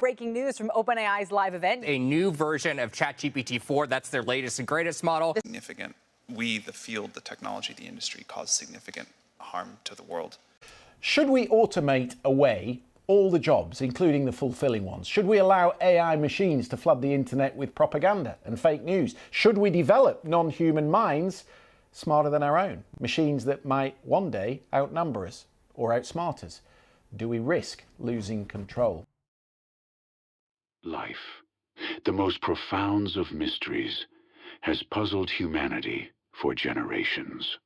Breaking news from OpenAI's live event. A new version of ChatGPT-4, that's their latest and greatest model. Significant. We, the field, the technology, the industry, cause significant harm to the world. Should we automate away all the jobs, including the fulfilling ones? Should we allow AI machines to flood the internet with propaganda and fake news? Should we develop non-human minds smarter than our own? Machines that might one day outnumber us or outsmart us? Do we risk losing control? Life, the most profound of mysteries, has puzzled humanity for generations,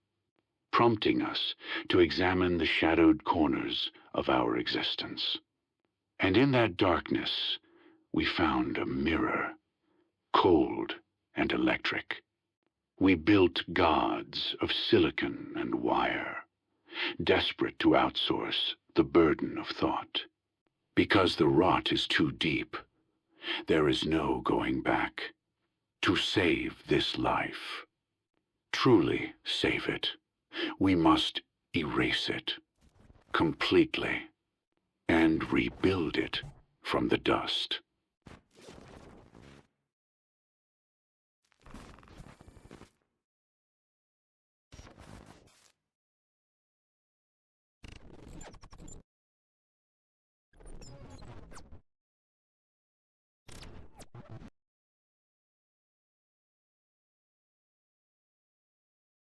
prompting us to examine the shadowed corners of our existence. And in that darkness, we found a mirror, cold and electric. We built gods of silicon and wire, desperate to outsource the burden of thought. Because the rot is too deep, there is no going back. To save this life, truly save it, we must erase it completely and rebuild it from the dust.